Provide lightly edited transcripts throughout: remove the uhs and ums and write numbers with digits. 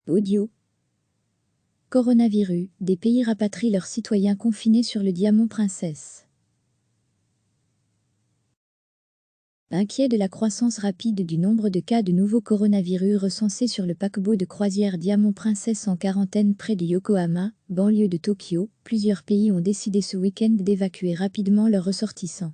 Audio. Coronavirus, des pays rapatrient leurs citoyens confinés sur le Diamant Princess. Inquiet de la croissance rapide du nombre de cas de nouveaux coronavirus recensés sur le paquebot de croisière Diamant Princess en quarantaine près de Yokohama, banlieue de Tokyo, plusieurs pays ont décidé ce week-end d'évacuer rapidement leurs ressortissants.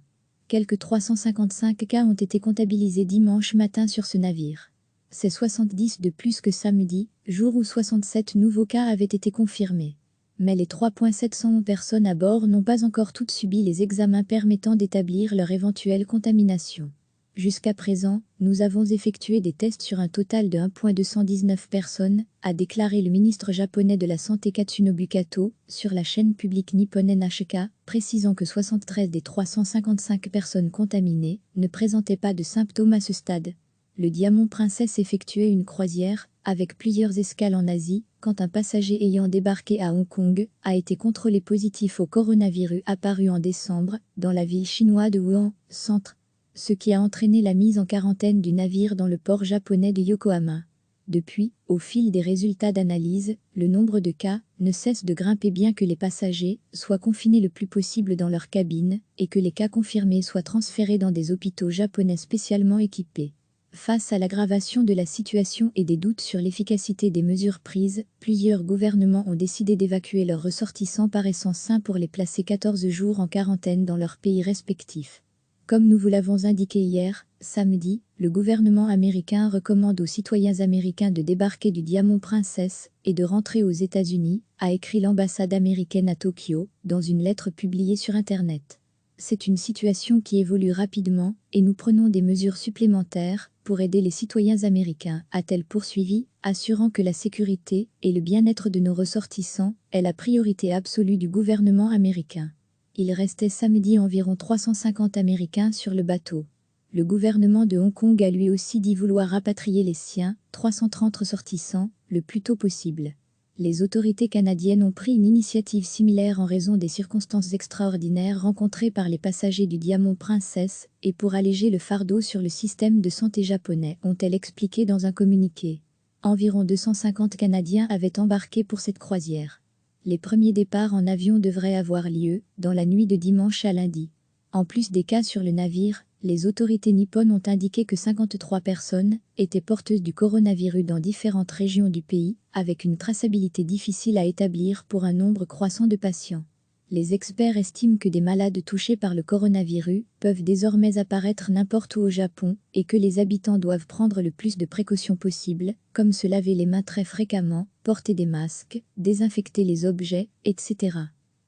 Quelques 355 cas ont été comptabilisés dimanche matin sur ce navire. C'est 70 de plus que samedi, jour où 67 nouveaux cas avaient été confirmés. Mais les 3,700 personnes à bord n'ont pas encore toutes subi les examens permettant d'établir leur éventuelle contamination. Jusqu'à présent, nous avons effectué des tests sur un total de 1,219 personnes, a déclaré le ministre japonais de la Santé Katsunobu Kato, sur la chaîne publique Nippon NHK, précisant que 73 des 355 personnes contaminées ne présentaient pas de symptômes à ce stade. Le Diamant Princess effectuait une croisière, avec plusieurs escales en Asie, quand un passager ayant débarqué à Hong Kong a été contrôlé positif au coronavirus apparu en décembre, dans la ville chinoise de Wuhan, centre, ce qui a entraîné la mise en quarantaine du navire dans le port japonais de Yokohama. Depuis, au fil des résultats d'analyse, le nombre de cas ne cesse de grimper bien que les passagers soient confinés le plus possible dans leur cabine et que les cas confirmés soient transférés dans des hôpitaux japonais spécialement équipés. Face à l'aggravation de la situation et des doutes sur l'efficacité des mesures prises, plusieurs gouvernements ont décidé d'évacuer leurs ressortissants paraissant sains pour les placer 14 jours en quarantaine dans leurs pays respectifs. Comme nous vous l'avons indiqué hier, samedi, le gouvernement américain recommande aux citoyens américains de débarquer du Diamant Princess et de rentrer aux États-Unis, a écrit l'ambassade américaine à Tokyo, dans une lettre publiée sur Internet. C'est une situation qui évolue rapidement et nous prenons des mesures supplémentaires pour aider les citoyens américains, a-t-elle poursuivi, assurant que la sécurité et le bien-être de nos ressortissants est la priorité absolue du gouvernement américain. Il restait samedi environ 350 Américains sur le bateau. Le gouvernement de Hong Kong a lui aussi dit vouloir rapatrier les siens, 330 ressortissants, le plus tôt possible. Les autorités canadiennes ont pris une initiative similaire en raison des circonstances extraordinaires rencontrées par les passagers du Diamant Princess et pour alléger le fardeau sur le système de santé japonais, ont-elles expliqué dans un communiqué. Environ 250 Canadiens avaient embarqué pour cette croisière. Les premiers départs en avion devraient avoir lieu dans la nuit de dimanche à lundi. En plus des cas sur le navire, les autorités nippones ont indiqué que 53 personnes étaient porteuses du coronavirus dans différentes régions du pays, avec une traçabilité difficile à établir pour un nombre croissant de patients. Les experts estiment que des malades touchés par le coronavirus peuvent désormais apparaître n'importe où au Japon et que les habitants doivent prendre le plus de précautions possible, comme se laver les mains très fréquemment, porter des masques, désinfecter les objets, etc.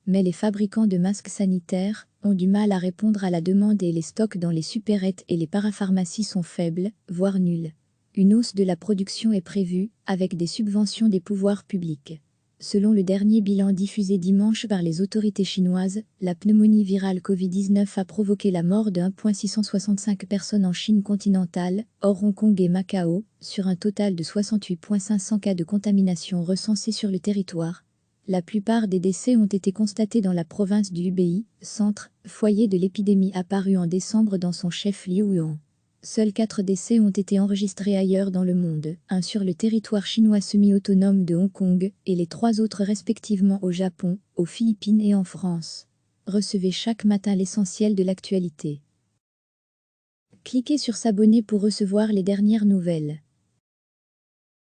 Mais les fabricants de masques sanitaires ont du mal à répondre à la demande et les stocks dans les supérettes et les parapharmacies sont faibles, voire nuls. Une hausse de la production est prévue, avec des subventions des pouvoirs publics. Selon le dernier bilan diffusé dimanche par les autorités chinoises, la pneumonie virale Covid-19 a provoqué la mort de 1,665 personnes en Chine continentale, hors Hong Kong et Macao, sur un total de 68,500 cas de contamination recensés sur le territoire. La plupart des décès ont été constatés dans la province du Hubei, centre, foyer de l'épidémie apparu en décembre dans son chef-lieu Wuhan. Seuls 4 décès ont été enregistrés ailleurs dans le monde, un sur le territoire chinois semi-autonome de Hong Kong et les 3 autres respectivement au Japon, aux Philippines et en France. Recevez chaque matin l'essentiel de l'actualité. Cliquez sur s'abonner pour recevoir les dernières nouvelles.